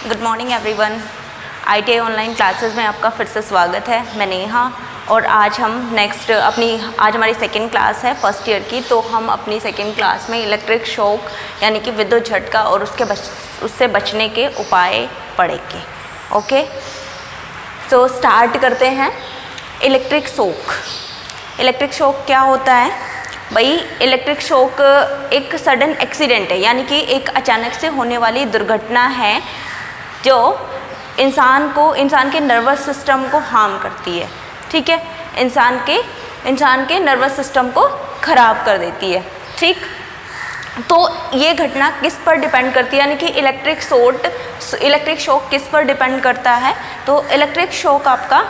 Good morning everyone. ITI online classes में आपका फिर से स्वागत है। मैं नेहा और आज हम आज हमारी सेकेंड क्लास है फर्स्ट ईयर की। तो हम अपनी सेकेंड क्लास में इलेक्ट्रिक शॉक यानी कि विद्युत झटका और उससे बचने के उपाय पढ़ेंगे। ओके, तो स्टार्ट करते हैं। इलेक्ट्रिक शॉक क्या होता है भाई? इलेक्ट्रिक शॉक एक सडन एक्सीडेंट है, यानी कि एक अचानक से होने वाली दुर्घटना है जो इंसान के नर्वस सिस्टम को हार्म करती है। ठीक है, इंसान के नर्वस सिस्टम को ख़राब कर देती है। ठीक, तो ये घटना किस पर डिपेंड करती है, यानी कि इलेक्ट्रिक शॉक किस पर डिपेंड करता है? तो इलेक्ट्रिक शॉक आपका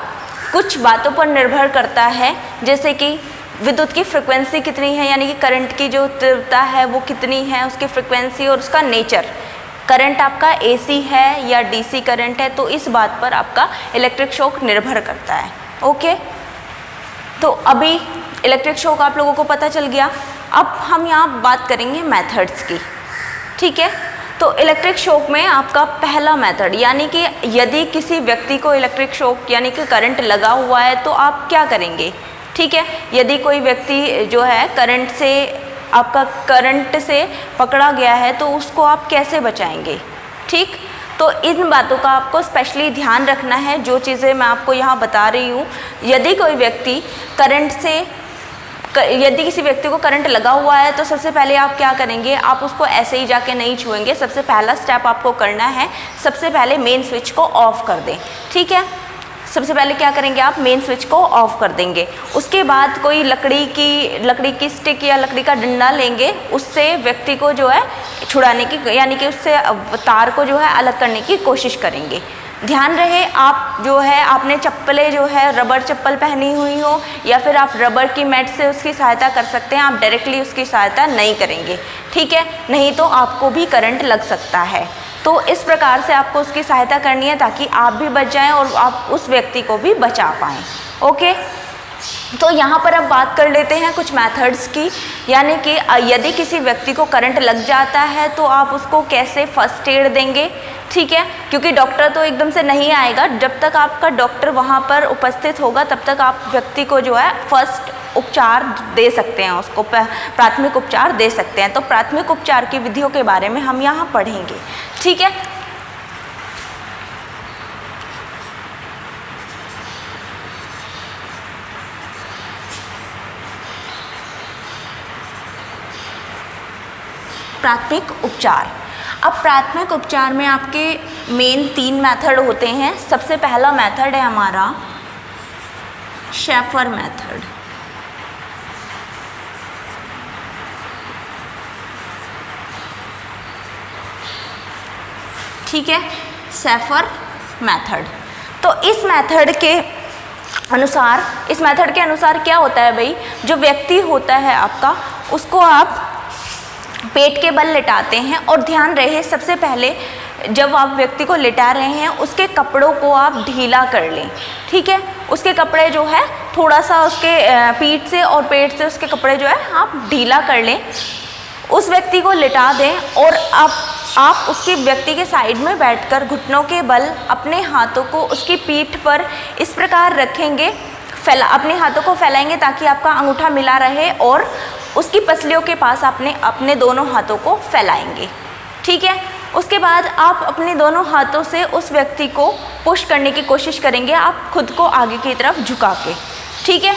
कुछ बातों पर निर्भर करता है, जैसे कि विद्युत की फ्रिक्वेंसी कितनी है, यानी कि करंट की जो तीव्रता है वो कितनी है, उसकी फ्रिक्वेंसी और उसका नेचर। करंट आपका AC है या DC करंट है, तो इस बात पर आपका इलेक्ट्रिक शॉक निर्भर करता है। ओके, तो अभी इलेक्ट्रिक शॉक आप लोगों को पता चल गया। अब हम यहाँ बात करेंगे मेथड्स की। ठीक है, तो इलेक्ट्रिक शॉक में आपका पहला मेथड, यानी कि यदि किसी व्यक्ति को इलेक्ट्रिक शॉक यानी कि करंट लगा हुआ है तो आप क्या करेंगे? ठीक है, यदि कोई व्यक्ति जो है करंट से पकड़ा गया है तो उसको आप कैसे बचाएंगे? ठीक, तो इन बातों का आपको स्पेशली ध्यान रखना है, जो चीज़ें मैं आपको यहाँ बता रही हूँ। यदि किसी व्यक्ति को करंट लगा हुआ है तो सबसे पहले आप क्या करेंगे? आप उसको ऐसे ही जाके नहीं छुएंगे। सबसे पहला स्टेप आपको करना है, सबसे पहले मेन स्विच को ऑफ कर दें। ठीक है, सबसे पहले क्या करेंगे? आप मेन स्विच को ऑफ कर देंगे। उसके बाद कोई लकड़ी की स्टिक या लकड़ी का डंडा लेंगे, उससे व्यक्ति को जो है छुड़ाने की, यानी कि उससे तार को जो है अलग करने की कोशिश करेंगे। ध्यान रहे आपने चप्पलें जो है रबर चप्पल पहनी हुई हो या फिर आप रबर की मैट से उसकी सहायता कर सकते हैं। आप डायरेक्टली उसकी सहायता नहीं करेंगे। ठीक है, नहीं तो आपको भी करंट लग सकता है। तो इस प्रकार से आपको उसकी सहायता करनी है ताकि आप भी बच जाएं और आप उस व्यक्ति को भी बचा पाएँ। ओके, तो यहाँ पर अब बात कर लेते हैं कुछ मेथड्स की, यानी कि यदि किसी व्यक्ति को करंट लग जाता है तो आप उसको कैसे फर्स्ट एड देंगे। ठीक है, क्योंकि डॉक्टर तो एकदम से नहीं आएगा। जब तक आपका डॉक्टर वहाँ पर उपस्थित होगा तब तक आप व्यक्ति को जो है फर्स्ट उपचार दे सकते हैं, उसको प्राथमिक उपचार दे सकते हैं। तो प्राथमिक उपचार की विधियों के बारे में हम यहाँ पढ़ेंगे। ठीक है, प्राथमिक उपचार। अब प्राथमिक उपचार में आपके मेन 3 मेथड होते हैं। सबसे पहला मेथड है हमारा शेफर मेथड। ठीक है, शेफर मेथड। तो इस मेथड के अनुसार क्या होता है भाई? जो व्यक्ति होता है आपका, उसको आप पेट के बल लिटाते हैं और ध्यान रहे सबसे पहले जब आप व्यक्ति को लिटा रहे हैं उसके कपड़ों को आप ढीला कर लें। ठीक है, उसके कपड़े जो है थोड़ा सा उसके पीठ से और पेट से उसके कपड़े जो है आप ढीला कर लें, उस व्यक्ति को लिटा दें और आप उसके व्यक्ति के साइड में बैठकर घुटनों के बल अपने हाथों को उसकी पीठ पर इस प्रकार रखेंगे, अपने हाथों को फैलाएंगे ताकि आपका अंगूठा मिला रहे और उसकी पसलियों के पास अपने दोनों हाथों को फैलाएंगे। ठीक है, उसके बाद आप अपने दोनों हाथों से उस व्यक्ति को पुश करने की कोशिश करेंगे, आप खुद को आगे की तरफ झुका के। ठीक है,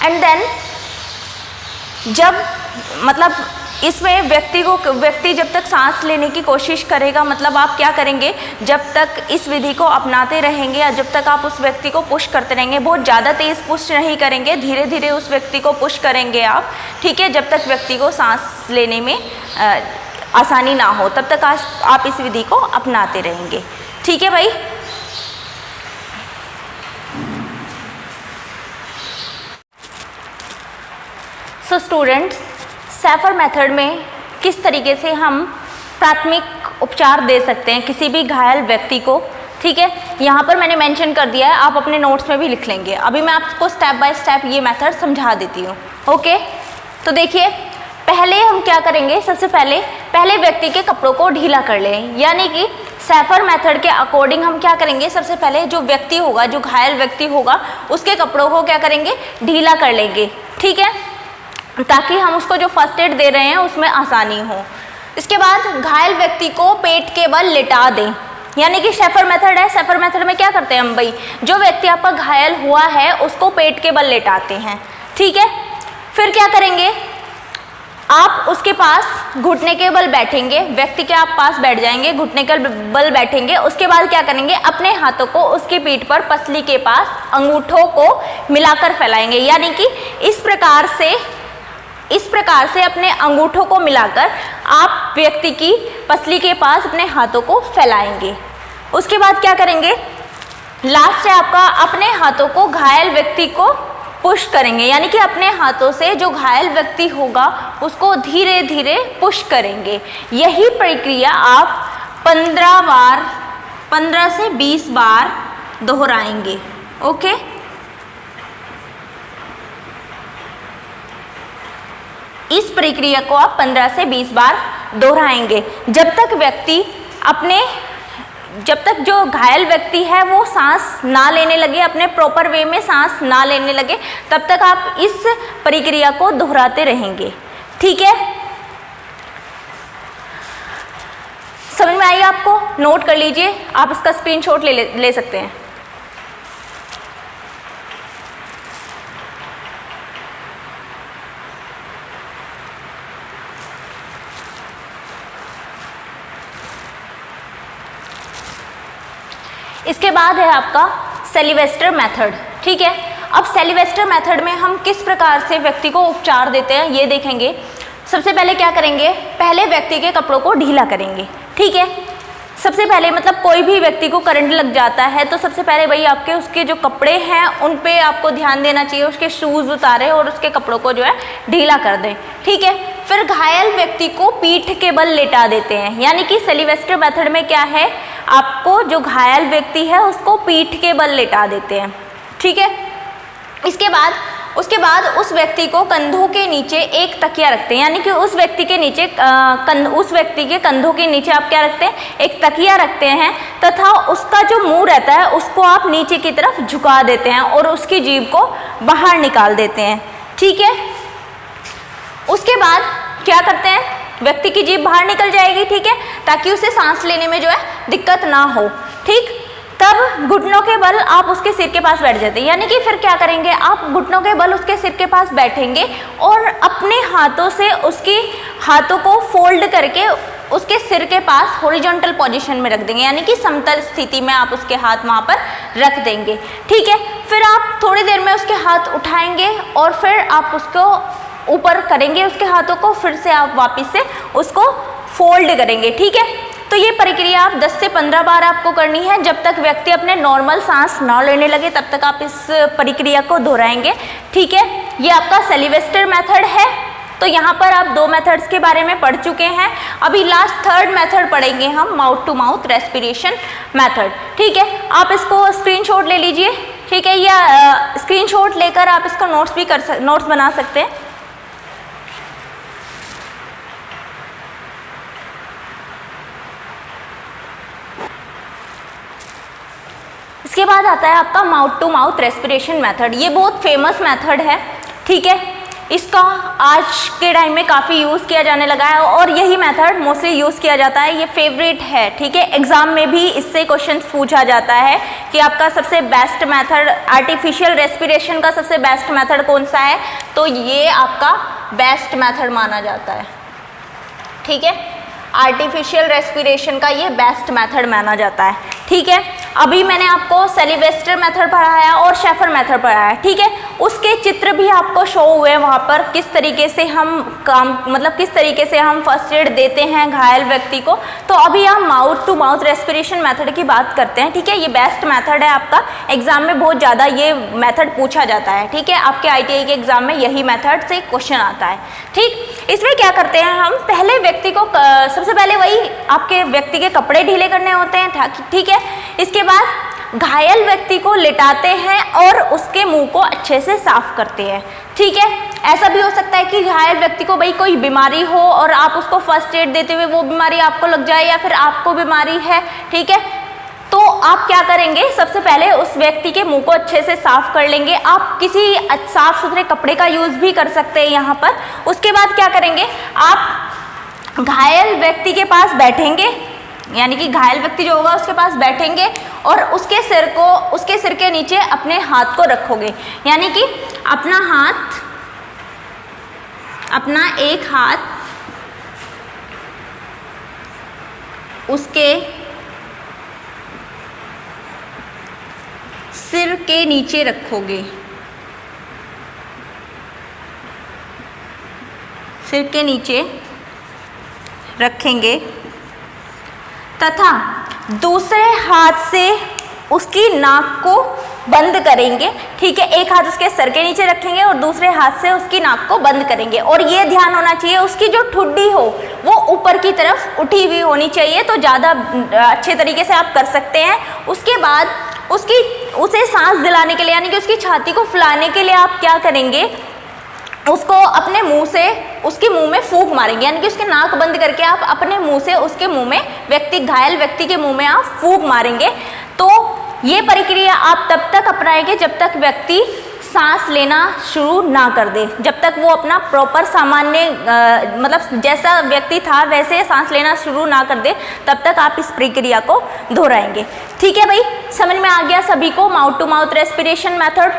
एंड देन इसमें व्यक्ति जब तक सांस लेने की कोशिश करेगा, मतलब आप क्या करेंगे? जब तक इस विधि को अपनाते रहेंगे या जब तक आप उस व्यक्ति को पुश करते रहेंगे, बहुत ज़्यादा तेज़ पुश नहीं करेंगे, धीरे धीरे उस व्यक्ति को पुश करेंगे आप। ठीक है, जब तक व्यक्ति को सांस लेने में आसानी ना हो तब तक आप इस विधि को अपनाते रहेंगे। ठीक है भाई, सो स्टूडेंट्स, शेफर मेथड में किस तरीके से हम प्राथमिक उपचार दे सकते हैं किसी भी घायल व्यक्ति को। ठीक है, यहाँ पर मैंने मेंशन कर दिया है, आप अपने नोट्स में भी लिख लेंगे। अभी मैं आपको स्टेप बाय स्टेप ये मेथड समझा देती हूँ। ओके, तो देखिए पहले हम क्या करेंगे, सबसे पहले व्यक्ति के कपड़ों को ढीला कर लें, यानी कि सैफर मेथड के अकॉर्डिंग हम क्या करेंगे, सबसे पहले जो व्यक्ति होगा, जो घायल व्यक्ति होगा, उसके कपड़ों को क्या करेंगे, ढीला कर लेंगे, ठीक है, ताकि हम उसको जो फर्स्ट एड दे रहे हैं उसमें आसानी हो। इसके बाद घायल व्यक्ति को पेट के बल लिटा दें, यानी कि सैफर मेथड है। सैफर मेथड में क्या करते हैं हम भाई, जो व्यक्ति आपका घायल हुआ है उसको पेट के बल लेटाते हैं, ठीक है। फिर क्या करेंगे, आप उसके पास घुटने के बल बैठेंगे, व्यक्ति के आप पास बैठ जाएंगे, घुटने के बल बैठेंगे। उसके बाद क्या करेंगे, अपने हाथों को उसकी पीठ पर पसली के पास अंगूठों को मिलाकर फैलाएंगे, यानी कि इस प्रकार से अपने अंगूठों को मिलाकर आप व्यक्ति की पसली के पास अपने हाथों को फैलाएंगे। उसके बाद क्या करेंगे, लास्ट है आपका, अपने हाथों को घायल व्यक्ति को पुश करेंगे, यानी कि अपने हाथों से जो घायल व्यक्ति होगा उसको धीरे धीरे पुश करेंगे। यही प्रक्रिया आप 15 से 20 बार दोहराएंगे। ओके, इस प्रक्रिया को आप 15 से 20 बार दोहराएंगे जब तक जो घायल व्यक्ति है वो सांस ना लेने लगे, अपने प्रॉपर वे में सांस ना लेने लगे, तब तक आप इस प्रक्रिया को दोहराते रहेंगे, ठीक है। समझ में आई आपको? नोट कर लीजिए, आप इसका स्क्रीनशॉट ले सकते हैं। इसके बाद है आपका सेलिवेस्टर मेथड, ठीक है। अब सेलिवेस्टर मेथड में हम किस प्रकार से व्यक्ति को उपचार देते हैं ये देखेंगे। सबसे पहले क्या करेंगे, पहले व्यक्ति के कपड़ों को ढीला करेंगे, ठीक है। सबसे पहले मतलब कोई भी व्यक्ति को करंट लग जाता है तो सबसे पहले भाई आपके उसके जो कपड़े हैं उन पे आपको ध्यान देना चाहिए, उसके शूज़ उतारें और उसके कपड़ों को जो है ढीला कर दें, ठीक है। फिर घायल व्यक्ति को पीठ के बल लेटा देते हैं, यानी कि सेलिवेस्टर मेथड में क्या है, आपको जो घायल व्यक्ति है उसको पीठ के बल लेटा देते हैं, ठीक है। उसके बाद उस व्यक्ति को कंधों के नीचे एक तकिया रखते हैं, यानी कि उस व्यक्ति के कंधों के नीचे आप क्या रखते हैं, एक तकिया रखते हैं, तथा उसका जो मुंह रहता है उसको आप नीचे की तरफ झुका देते हैं और उसकी जीभ को बाहर निकाल देते हैं, ठीक है। उसके बाद क्या करते हैं, व्यक्ति की जीभ बाहर निकल जाएगी, ठीक है, ताकि उसे सांस लेने में जो है दिक्कत ना हो, ठीक। तब घुटनों के बल आप उसके सिर के पास बैठ जाते हैं, यानी कि फिर क्या करेंगे, आप घुटनों के बल उसके सिर के पास बैठेंगे और अपने हाथों से उसकी हाथों को फोल्ड करके उसके सिर के पास हॉरिजॉन्टल पोजीशन में रख देंगे, यानी कि समतल स्थिति में आप उसके हाथ वहाँ पर रख देंगे, ठीक है। फिर आप थोड़ी देर में उसके हाथ उठाएंगे और फिर आप उसको ऊपर करेंगे, उसके हाथों को फिर से आप वापस से उसको फोल्ड करेंगे, ठीक है। तो ये प्रक्रिया आप 10 से 15 बार आपको करनी है, जब तक व्यक्ति अपने नॉर्मल सांस ना लेने लगे तब तक आप इस प्रक्रिया को दोहराएंगे, ठीक है। ये आपका सेलिवेस्टर मेथड है। तो यहाँ पर आप 2 मेथड्स के बारे में पढ़ चुके हैं। अभी लास्ट 3rd मेथड पढ़ेंगे हम, mouth to mouth respiration method, ठीक है। आप इसको स्क्रीनशॉट ले लीजिए, ठीक है, या स्क्रीनशॉट लेकर आप इसको नोट्स बना सकते हैं। इसके बाद आता है आपका mouth to mouth respiration method. ये बहुत फेमस मेथड है, ठीक है। इसका आज के टाइम में काफ़ी यूज़ किया जाने लगा है और यही मेथड मोस्टली यूज़ किया जाता है, ये फेवरेट है, ठीक है। एग्जाम में भी इससे क्वेश्चन पूछा जाता है कि आपका सबसे बेस्ट मेथड आर्टिफिशियल रेस्पिरेशन का सबसे बेस्ट मेथड कौन सा है, तो ये आपका बेस्ट मेथड माना जाता है, ठीक है। आर्टिफिशियल रेस्पिरेशन का ये बेस्ट मेथड माना जाता है, ठीक है। अभी मैंने आपको सेलिवेस्टर मेथड पढ़ाया और सैफर मेथड पढ़ाया, ठीक है। उसके चित्र भी आपको शो हुए वहाँ पर, किस तरीके से हम किस तरीके से हम फर्स्ट एड देते हैं घायल व्यक्ति को। तो अभी हम mouth to mouth respiration method की बात करते हैं, ठीक है। ये बेस्ट मेथड है आपका, एग्जाम में बहुत ज़्यादा ये मेथड पूछा जाता है, ठीक है। आपके ITI के एग्जाम में यही मेथड से क्वेश्चन आता है, ठीक। इसमें क्या करते हैं हम, पहले व्यक्ति को सबसे पहले वही आपके व्यक्ति के कपड़े ढीले करने होते हैं, ठीक है। इसके बाद घायल व्यक्ति को लिटाते हैं और उसके मुंह को अच्छे से साफ करते हैं। ठीक है, ऐसा भी हो सकता है कि घायल व्यक्ति को भाई कोई बीमारी हो और आप उसको फर्स्ट एड देते हुए वो बीमारी आपको लग जाए या फिर आपको बीमारी है, ठीक है, तो आप क्या करेंगे, सबसे पहले उस व्यक्ति के मुंह को अच्छे से साफ कर लेंगे। आप किसी साफ सुथरे कपड़े का यूज भी कर सकते हैं यहाँ पर। उसके बाद क्या करेंगे, आप घायल व्यक्ति के पास बैठेंगे, यानी कि घायल व्यक्ति जो होगा उसके पास बैठेंगे और उसके सिर के नीचे अपने हाथ को रखोगे, यानी कि अपना एक हाथ उसके सिर के नीचे रखोगे, सिर के नीचे रखेंगे तथा दूसरे हाथ से उसकी नाक को बंद करेंगे। ठीक है, एक हाथ उसके सर के नीचे रखेंगे और दूसरे हाथ से उसकी नाक को बंद करेंगे और ये ध्यान होना चाहिए उसकी जो ठुड्डी हो वो ऊपर की तरफ उठी हुई होनी चाहिए, तो ज़्यादा अच्छे तरीके से आप कर सकते हैं। उसके बाद उसे सांस दिलाने के लिए, यानी कि उसकी छाती को फुलाने के लिए आप क्या करेंगे, उसको अपने मुंह से उसके मुंह में फूंक मारेंगे, यानी कि उसकी नाक बंद करके आप अपने मुंह से उसके मुंह में घायल व्यक्ति के मुंह में आप फूंक मारेंगे। तो ये प्रक्रिया आप तब तक अपनाएंगे जब तक व्यक्ति सांस लेना शुरू ना कर दे, जब तक वो अपना प्रॉपर सामान्य मतलब जैसा व्यक्ति था वैसे सांस लेना शुरू ना कर दे, तब तक आप इस प्रक्रिया को दोहराएंगे। ठीक है भाई, समझ में आ गया सभी को mouth to mouth respiration method.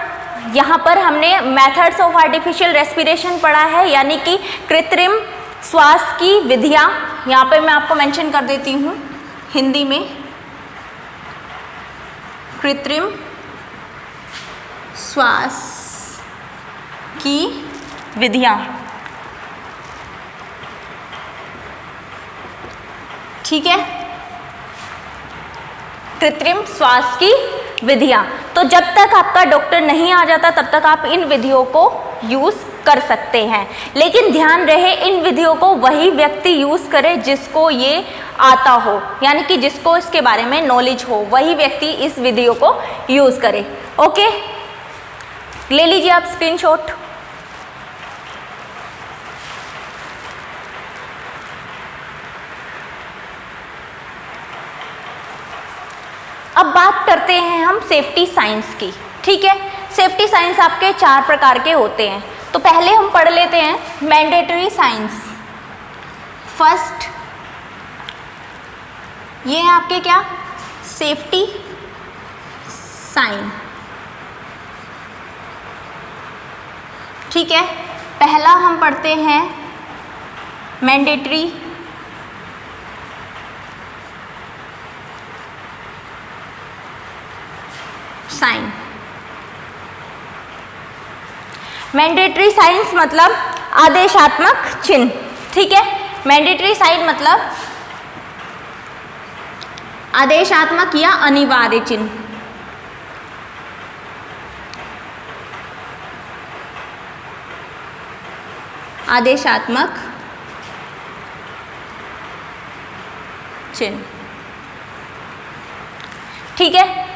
यहाँ पर हमने मेथड्स ऑफ आर्टिफिशियल रेस्पिरेशन पढ़ा है, यानी कि कृत्रिम श्वास की विधियाँ। यहाँ पे मैं आपको मेंशन कर देती हूँ हिंदी में, कृत्रिम श्वास की विधियाँ। ठीक है, कृत्रिम श्वास की विधियाँ। तो जब तक आपका डॉक्टर नहीं आ जाता तब तक आप इन विधियों को यूज़ कर सकते हैं, लेकिन ध्यान रहे इन विधियों को वही व्यक्ति यूज़ करे जिसको ये आता हो, यानी कि जिसको इसके बारे में नॉलेज हो, वही व्यक्ति इस विधियों को यूज़ करे। ओके, ले लीजिए आप स्क्रीनशॉट। अब बात करते हैं हम सेफ्टी साइंस की। ठीक है, सेफ्टी साइंस आपके 4 प्रकार के होते हैं, तो पहले हम पढ़ लेते हैं मैंडेटरी साइंस। फर्स्ट ये है आपके क्या, सेफ्टी साइन। ठीक है, पहला हम पढ़ते हैं मैंडेटरी साइन। मैंडेटरी साइंस मतलब आदेशात्मक चिन्ह। ठीक है, मैंडेटरी साइन मतलब आदेशात्मक या अनिवार्य चिन्ह। आदेशात्मक चिन्ह। ठीक है,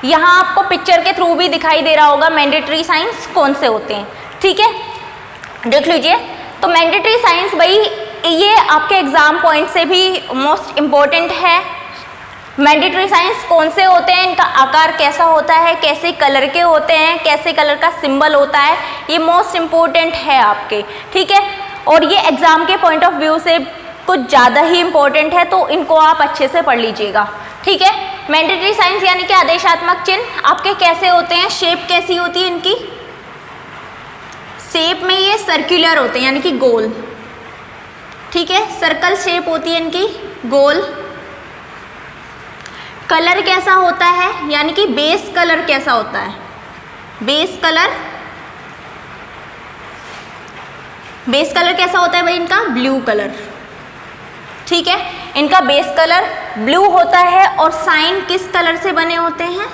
यहाँ आपको पिक्चर के थ्रू भी दिखाई दे रहा होगा मैंडेटरी साइंस कौन से होते हैं। ठीक है, देख लीजिए। तो मैंडेटरी साइंस भाई ये आपके एग्जाम पॉइंट से भी मोस्ट इम्पोर्टेंट है। मैंडेटरी साइंस कौन से होते हैं, इनका आकार कैसा होता है, कैसे कलर के होते हैं, कैसे कलर का सिंबल होता है, ये मोस्ट इम्पोर्टेंट है आपके। ठीक है, और ये एग्जाम के पॉइंट ऑफ व्यू से कुछ ज़्यादा ही इम्पोर्टेंट है, तो इनको आप अच्छे से पढ़ लीजिएगा। ठीक है, मैंडेटरी साइंस यानी कि आदेशात्मक चिन्ह आपके कैसे होते हैं, शेप कैसी होती है इनकी, शेप में ये सर्कुलर होते हैं यानी कि गोल। ठीक है, सर्कल शेप होती है इनकी, गोल। कलर कैसा होता है, यानी कि बेस कलर कैसा होता है, बेस कलर कैसा होता है भाई इनका, ब्लू कलर। ठीक है, इनका बेस कलर ब्लू होता है और साइन किस कलर से बने होते हैं,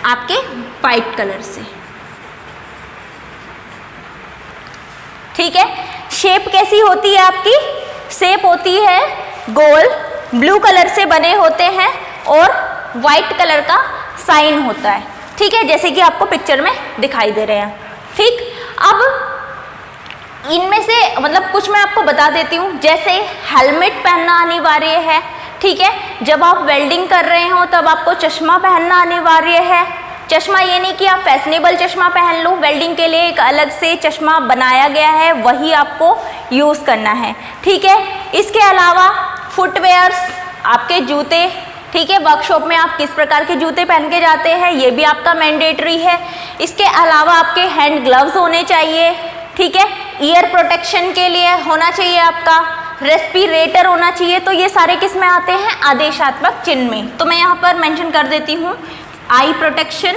आपके वाइट कलर से। ठीक है, शेप कैसी होती है आपकी, शेप होती है गोल, ब्लू कलर से बने होते हैं और वाइट कलर का साइन होता है, ठीक है, जैसे कि आपको पिक्चर में दिखाई दे रहे हैं। ठीक, अब इनमें से मतलब कुछ मैं आपको बता देती हूँ, जैसे हेलमेट पहनना अनिवार्य है, ठीक है, जब आप वेल्डिंग कर रहे हो तब आपको चश्मा पहनना अनिवार्य है। चश्मा ये नहीं कि आप फैशनेबल चश्मा पहन लो, वेल्डिंग के लिए एक अलग से चश्मा बनाया गया है, वही आपको यूज़ करना है, ठीक है। इसके अलावा फुटवेयर्स, आपके जूते, ठीक है, वर्कशॉप में आप किस प्रकार के जूते पहन के जाते हैं ये भी आपका मैंडेटरी है। इसके अलावा आपके हैंड ग्लव्स होने चाहिए, ठीक है, ईयर प्रोटेक्शन के लिए होना चाहिए आपका, रेस्पिरेटर होना चाहिए। तो ये सारे किस में आते हैं? आदेशात्मक चिन्ह में। तो मैं यहाँ पर मेंशन कर देती हूँ, आई प्रोटेक्शन,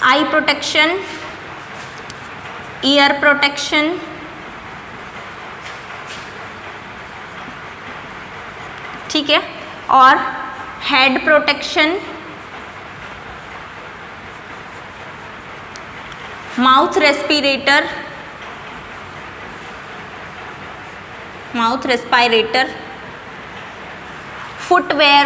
आई प्रोटेक्शन, ईयर प्रोटेक्शन, ठीक है, और head protection, mouth respirator, mouth respirator, footwear,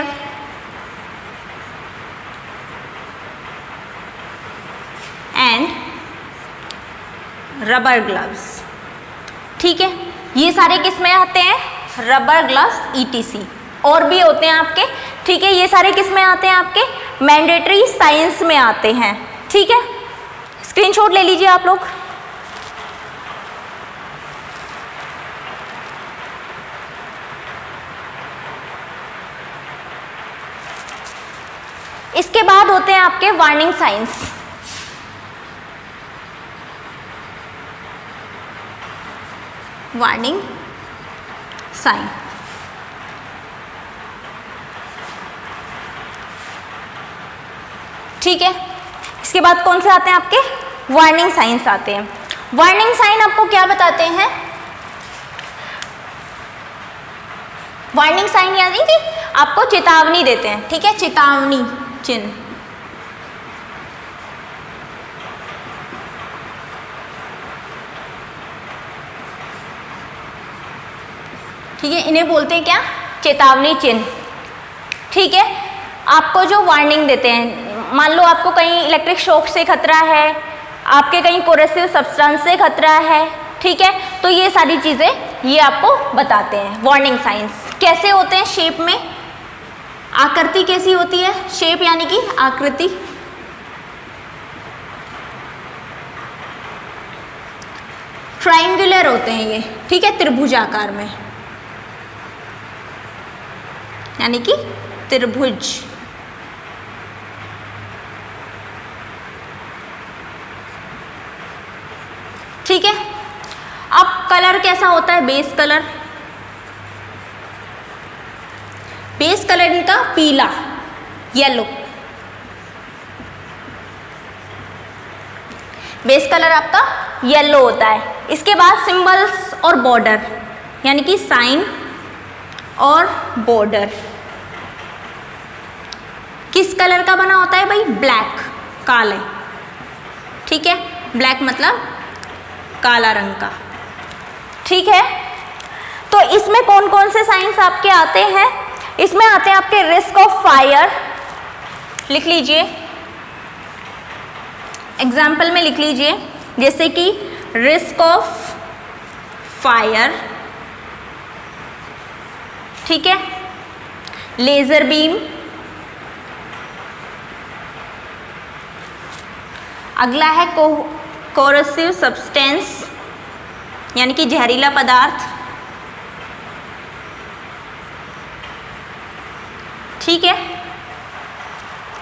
and rubber gloves, ठीक है। ये सारे किस में आते हैं? रबर ग्लव्स ETC, और भी होते हैं आपके, ठीक है। ये सारे किस में आते हैं? आपके मैंडेटरी साइंस में आते हैं, ठीक है। स्क्रीनशॉट ले लीजिए आप लोग। इसके बाद होते हैं आपके वार्निंग साइंस। वार्निंग साइन, ठीक है। इसके बाद कौन से आते हैं? आपके वार्निंग साइंस आते हैं। वार्निंग साइन आपको क्या बताते हैं? वार्निंग साइन यानी कि आपको चेतावनी देते हैं, ठीक है, चेतावनी चिन्ह, ठीक है, इन्हें बोलते हैं क्या? चेतावनी चिन्ह, ठीक है। आपको जो वार्निंग देते हैं, मान लो आपको कहीं इलेक्ट्रिक शॉक से खतरा है, आपके कहीं कोरेसिव सब्सटेंस से खतरा है, ठीक है, तो ये सारी चीज़ें ये आपको बताते हैं। वार्निंग साइंस कैसे होते हैं? शेप में, आकृति कैसी होती है? शेप यानी कि आकृति, ट्रायंगुलर होते हैं ये, ठीक है, त्रिभुजाकार में, यानी कि त्रिभुज, ठीक है। अब कलर कैसा होता है? बेस कलर, बेस कलर इनका पीला, येलो, बेस कलर आपका येलो होता है। इसके बाद सिंबल्स और बॉर्डर, यानी कि साइन और बॉर्डर किस कलर का बना होता है भाई? ब्लैक, काले, ठीक है, ब्लैक मतलब काला रंग का, ठीक है। तो इसमें कौन कौन से साइंस आपके आते हैं? इसमें आते हैं आपके रिस्क ऑफ फायर, लिख लीजिए, एग्जाम्पल में लिख लीजिए, जैसे कि रिस्क ऑफ फायर, ठीक है, लेजर बीम, अगला है कोरोसिव सब्सटेंस, यानी कि जहरीला पदार्थ, ठीक है।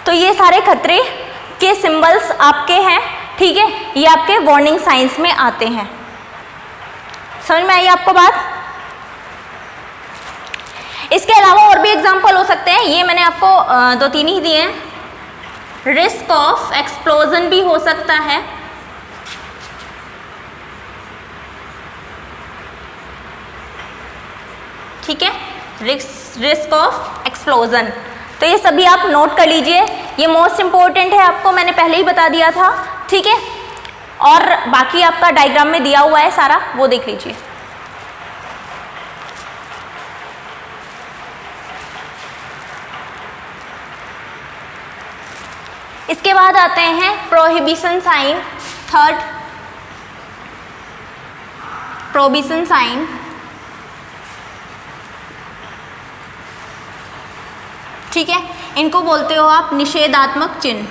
तो ये सारे खतरे के सिंबल्स आपके हैं, ठीक है, ये आपके वार्निंग साइंस में आते हैं। समझ में आई आपको बात? इसके अलावा और भी एग्जाम्पल हो सकते हैं, ये मैंने आपको 2-3 ही दिए हैं। रिस्क ऑफ एक्सप्लोजन भी हो सकता है, ठीक है, रिस्क ऑफ एक्सप्लोजन। तो ये सभी आप नोट कर लीजिए, ये मोस्ट इम्पोर्टेंट है, आपको मैंने पहले ही बता दिया था, ठीक है। और बाकी आपका डायग्राम में दिया हुआ है सारा, वो देख लीजिए। इसके बाद आते हैं prohibition sign, third prohibition sign. ठीक है, इनको बोलते हो आप निषेधात्मक चिन्ह,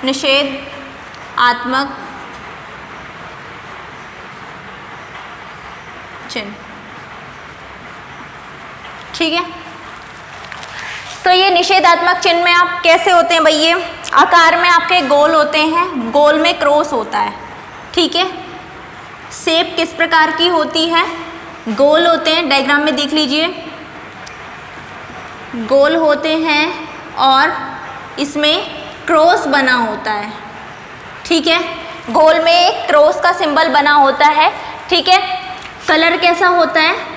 निषेधात्मक चिन्ह। ठीक है, तो ये निषेधात्मक चिन्ह में आप कैसे होते हैं भाई, ये आकार में आपके गोल होते हैं, गोल में क्रॉस होता है। ठीक है, शेप किस प्रकार की होती है, गोल होते हैं, डायग्राम में देख लीजिए, गोल होते हैं और इसमें क्रॉस बना होता है। ठीक है, गोल में एक क्रॉस का सिंबल बना होता है। ठीक है, कलर कैसा होता है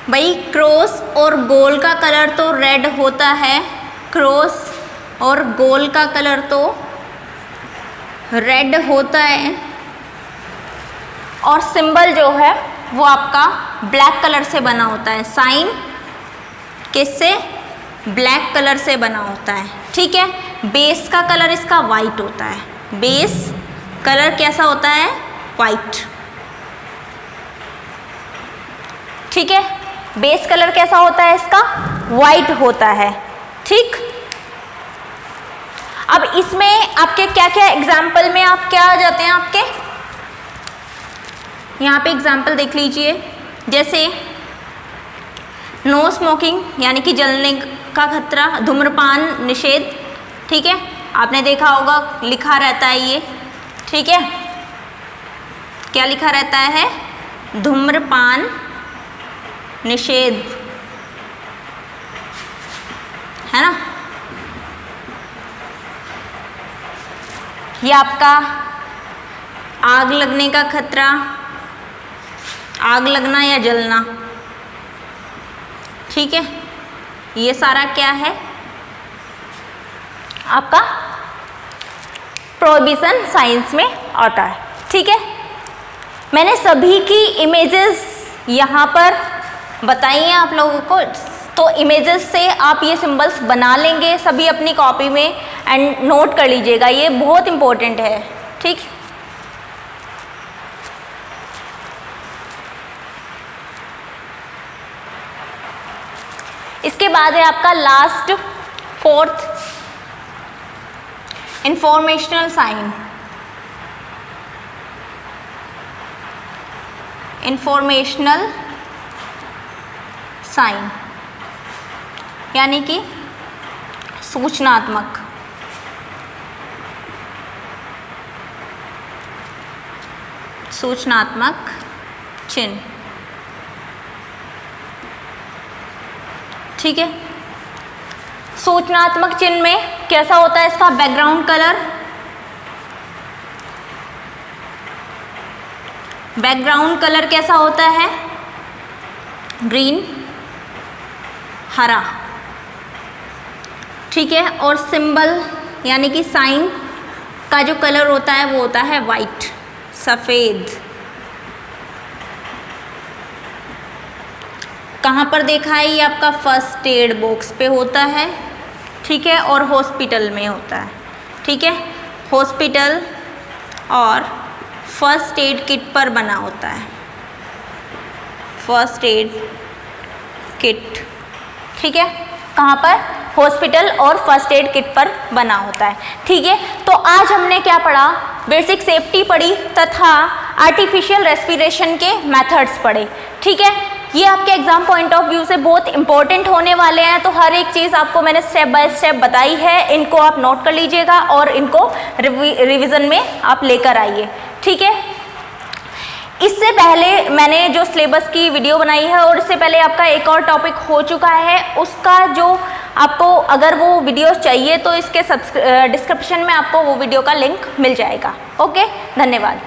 भाई, क्रॉस और गोल का कलर तो रेड होता है, क्रॉस और गोल का कलर तो रेड होता है, और सिंबल जो है वो आपका ब्लैक कलर से बना होता है। साइन किससे, ब्लैक कलर से बना होता है। ठीक है, बेस का कलर इसका वाइट होता है, बेस कलर कैसा होता है, वाइट। ठीक है, बेस कलर कैसा होता है इसका, वाइट होता है। ठीक, अब इसमें आपके क्या क्या एग्जाम्पल में आप क्या आ जाते हैं, आपके यहाँ पे एग्जाम्पल देख लीजिए, जैसे नो स्मोकिंग यानी कि जलने का खतरा, धूम्रपान निषेध। ठीक है, आपने देखा होगा लिखा रहता है ये। ठीक है, क्या लिखा रहता है, धूम्रपान निषेध, है ना। ये आपका आग लगने का खतरा, आग लगना या जलना। ठीक है, ये सारा क्या है आपका प्रोहिबिशन साइंस में आता है। ठीक है, मैंने सभी की इमेजेस यहाँ पर बताई हैं आप लोगों को, तो इमेजेस से आप ये सिंबल्स बना लेंगे सभी अपनी कॉपी में एंड नोट कर लीजिएगा, ये बहुत इम्पोर्टेंट है। ठीक, इसके बाद है आपका last fourth informational sign, informational sign यानी कि सूचनात्मक। सूचनात्मक चिन्ह। ठीक है, सूचनात्मक चिन्ह में कैसा होता है इसका बैकग्राउंड कलर, बैकग्राउंड कलर कैसा होता है, ग्रीन, हरा। ठीक है, और सिंबल यानी कि साइन का जो कलर होता है वो होता है वाइट, सफ़ेद। कहाँ पर देखा है, ये आपका फर्स्ट एड बॉक्स पे होता है। ठीक है, और हॉस्पिटल में होता है। ठीक है, हॉस्पिटल और फर्स्ट एड किट पर बना होता है, फर्स्ट एड किट। ठीक है, कहाँ पर, हॉस्पिटल और फर्स्ट एड किट पर बना होता है। ठीक है, तो आज हमने क्या पढ़ा, बेसिक सेफ्टी पढ़ी तथा आर्टिफिशियल रेस्पिरेशन के मेथड्स पढ़े। ठीक है, ये आपके एग्जाम पॉइंट ऑफ व्यू से बहुत इंपॉर्टेंट होने वाले हैं, तो हर एक चीज़ आपको मैंने स्टेप बाय स्टेप बताई है, इनको आप नोट कर लीजिएगा और इनको रिवीजन में आप लेकर आइए। ठीक है, इससे पहले मैंने जो सिलेबस की वीडियो बनाई है और इससे पहले आपका एक और टॉपिक हो चुका है, उसका जो आपको अगर वो वीडियो चाहिए तो इसके डिस्क्रिप्शन में आपको वो वीडियो का लिंक मिल जाएगा। ओके, धन्यवाद।